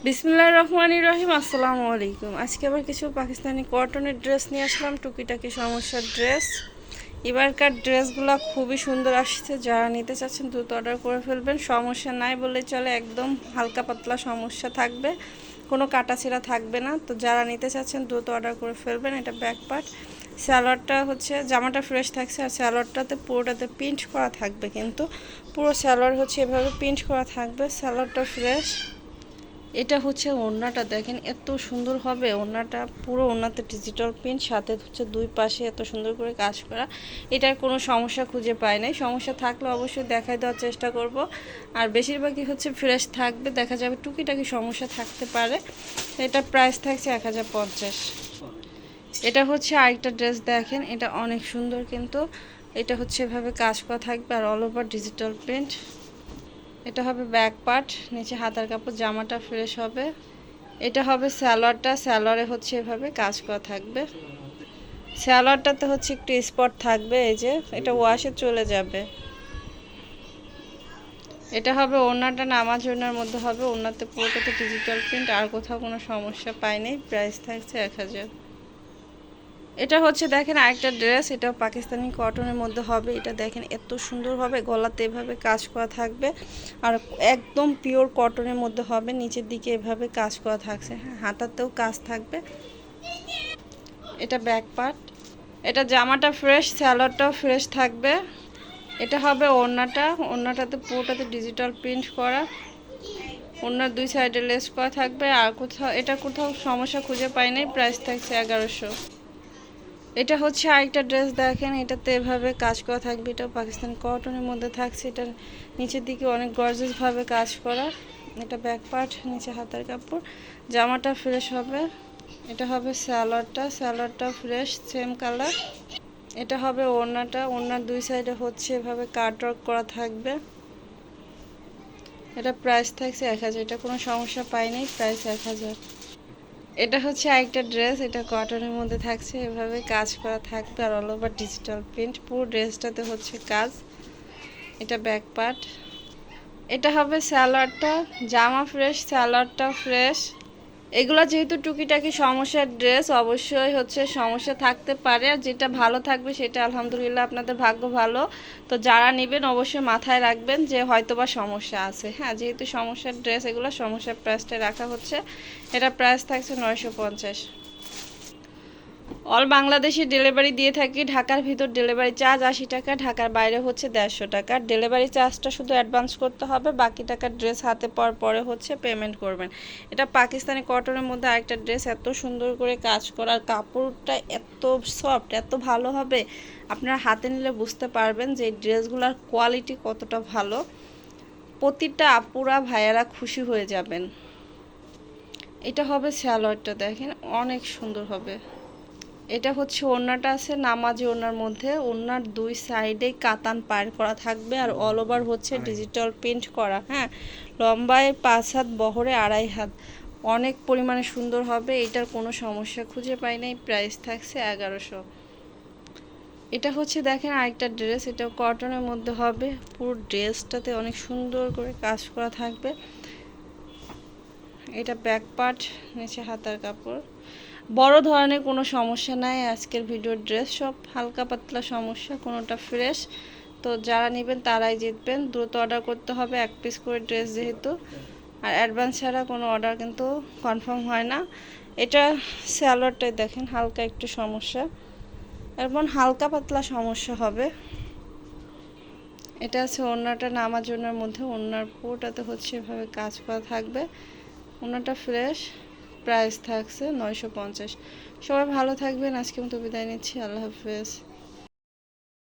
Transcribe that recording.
বিসমিল্লাহির রহমানির রহিম। আসসালামু আলাইকুম। আজকে আবার কিছু পাকিস্তানি কটনের ড্রেস নিয়ে আসলাম, টুকিটাকি সমস্যার ড্রেস। এবারকার ড্রেসগুলো খুবই সুন্দর আসছে, যারা নিতে চাচ্ছেন দ্রুত অর্ডার করে ফেলবেন। সমস্যা নাই বলে চলে, একদম হালকা পাতলা সমস্যা থাকবে, কোনো কাটাছেঁড়া থাকবে না। তো যারা নিতে চাচ্ছেন দ্রুত অর্ডার করে ফেলবেন। এটা ব্যাক পার্ট, স্যালোয়ারটা হচ্ছে জামাটা ফ্রেশ থাকছে, আর স্যালোয়ারটাতে পুরোটাতে প্রিন্ট করা থাকবে, কিন্তু পুরো স্যালোয়ার হচ্ছে এভাবে প্রিন্ট করা থাকবে, স্যালোয়ারটা ফ্রেশ। এটা হচ্ছে ওড়নাটা, দেখেন এত সুন্দর হবে ওড়নাটা, পুরো ওড়নাতে ডিজিটাল প্রিন্ট, সাথে হচ্ছে দুই পাশে এত সুন্দর করে কাজ করা। এটার কোনো সমস্যা খুঁজে পাই নাই, সমস্যা থাকলে অবশ্যই দেখাই দেওয়ার চেষ্টা করব। আর বেশিরভাগই হচ্ছে ফ্রেশ থাকবে, দেখা যাবে টুকিটাকি সমস্যা থাকতে পারে। এটা প্রাইস থাকছে 1050। এটা হচ্ছে আরেকটা ড্রেস, দেখেন এটা অনেক সুন্দর, কিন্তু এটা হচ্ছে এভাবে কাজ করা থাকবে আর অল ওভার ডিজিটাল প্রিন্ট। এটা হবে ব্যাক পার্ট, নিচে হাতার কাপড়, জামাটা ফ্রেশ হবে। এটা হবে সালোয়ারটা, সালোয়ারে হচ্ছে এভাবে কাজ করা থাকবে। সালোয়ারটাতে হচ্ছে একটু স্পট থাকবে, এই যে এটা ওয়াশে চলে যাবে। এটা হবে ওড়নাটা, নামাজ ওড়নার মধ্যে হবে, ওড়নাতে পুরোটাতে ডিজিটাল প্রিন্ট, আর কোথাও কোনো সমস্যা পাইনি। প্রাইস থাকছে 1000। এটা হচ্ছে দেখেন আরেকটা ড্রেস, এটাও পাকিস্তানি কটনের মধ্যে হবে। এটা দেখেন এত সুন্দর হবে, গলাতে এভাবে কাজ করা থাকবে, আর একদম পিওর কটনের মধ্যে হবে। নিচের দিকে এভাবে কাজ করা থাকছে, হ্যাঁ হাতাতেও কাজ থাকবে। এটা ব্যাক পার্ট, এটা জামাটা ফ্রেশ, স্যালোয়ারটাও ফ্রেশ থাকবে। এটা হবে ওড়নাটা, ওড়নাটাতে পুরোটাতে ডিজিটাল প্রিন্ট করা, ওড়নার দুই সাইডে লেস করা থাকবে। আর কোথাও এটা কোথাও সমস্যা খুঁজে পাই নাই। প্রাইস থাকছে 1100। এটা হচ্ছে আরেকটা ড্রেস, দেখেন এটাতে এভাবে কাজ করা থাকবে, এটা পাকিস্তানি কটনের মধ্যে থাকছে। এটার নিচের দিকে অনেক গর্জিয়াস ভাবে কাজ করা। এটা ব্যাক পার্ট, নিচে হাতার কাপড়, জামাটা ফ্রেশ হবে। এটা হবে সালোয়ারটা, সালোয়ারটা ফ্রেশ সেম কালার। এটা হবে ওড়নাটা, ওড়নার দুই সাইডে হচ্ছে এভাবে কাট ওয়ার্ক করা থাকবে। এটা প্রাইস থাকছে 1000। এটা কোনো সমস্যা পাই নাই, প্রাইস 1000। এটা হচ্ছে আরেকটা ড্রেস, এটা কটনের মধ্যে থাকছে, এভাবে কাজ করা থাকবে আর অল ওভার ডিজিটাল প্রিন্ট, পুরো ড্রেসটাতে হচ্ছে কাজ। এটা ব্যাক পার্ট, এটা হবে সালোয়ারটা, জামা ফ্রেশ, সালোয়ারটা ফ্রেশ। এগুলো যেহেতু টুকিটাকি সমস্যার ড্রেস, অবশ্যই হচ্ছে সমস্যা থাকতে পারে, আর যেটা ভালো থাকবে সেটা আলহামদুলিল্লাহ আপনাদের ভাগ্য ভালো। তো যারা নেবেন অবশ্যই মাথায় রাখবেন যে হয়তোবা সমস্যা আছে, হ্যাঁ যেহেতু সমস্যার ড্রেস, এগুলো সমস্যার প্রাইসটা রাখা হচ্ছে। এটা প্রাইস থাকছে 950। অল বাংলাদেশে ডেলিভারি দিয়ে থাকি। ঢাকার ভিতর ডেলিভারি চার্জ 80 টাকা, ঢাকার বাইরে হচ্ছে 150 টাকা। ডেলিভারি চার্জটা শুধু অ্যাডভান্স করতে হবে, বাকি টাকা ড্রেস হাতে পাওয়ার পরে হচ্ছে পেমেন্ট করবেন। এটা পাকিস্তানি কটনের মধ্যে আরেকটা ড্রেস, এত সুন্দর করে কাজ করার, কাপড়টা এত সফট, এত ভালো হবে, আপনারা হাতে নিলে বুঝতে পারবেন যে এই ড্রেসগুলোর কোয়ালিটি কতটা ভালো। প্রতিটা আপুরা ভাইয়ারা খুশি হয়ে যাবেন। এটা হবে সালোয়ারটা, দেখেন অনেক সুন্দর হবে। এটা হচ্ছে ওড়নাটা আছে নামাজি ওড়নার মধ্যে, ওড়নার দুই সাইডে কাতান পার করা থাকবে, আর অল ওভার হচ্ছে ডিজিটাল প্রিন্ট করা, হ্যাঁ লম্বায় 5 হাত, বহরে 2.5 হাত, অনেক পরিমাণে সুন্দর হবে। এটার কোনো সমস্যা খুঁজে পাই নাই। প্রাইস থাকছে 1100। এটা হচ্ছে দেখেন আরেকটা ড্রেস, এটাও কটনের মধ্যে হবে, পুরো ড্রেসটাতে অনেক সুন্দর করে কাজ করা থাকবে। এটা ব্যাক পার্ট, নিচে হাতার কাপড়, বড় ধরনের কোনো সমস্যা নাই। আজকের ভিডিওর ড্রেস সব হালকা পাতলা সমস্যা, কোনোটা ফ্রেশ। তো যারা নেবেন তারাই জিতবেন, দ্রুত অর্ডার করতে হবে, এক পিস করে ড্রেস যেহেতু, আর অ্যাডভান্স ছাড়া কোনো অর্ডার কিন্তু কনফার্ম হয় না। এটা সালোয়ারটাই দেখেন হালকা একটু সমস্যা, এবং হালকা পাতলা সমস্যা হবে। এটা আছে ওড়নাটা, নামাজ ওড়নার মধ্যে, ওড়নার পুরোটাতে হচ্ছে এভাবে কাজ করা থাকবে, ওড়নাটা ফ্রেশ। প্রাইস থাকছে 950। সবাই ভালো থাকবেন, আজকে মতো বিদায় নিচ্ছি, আল্লাহ হাফেজ।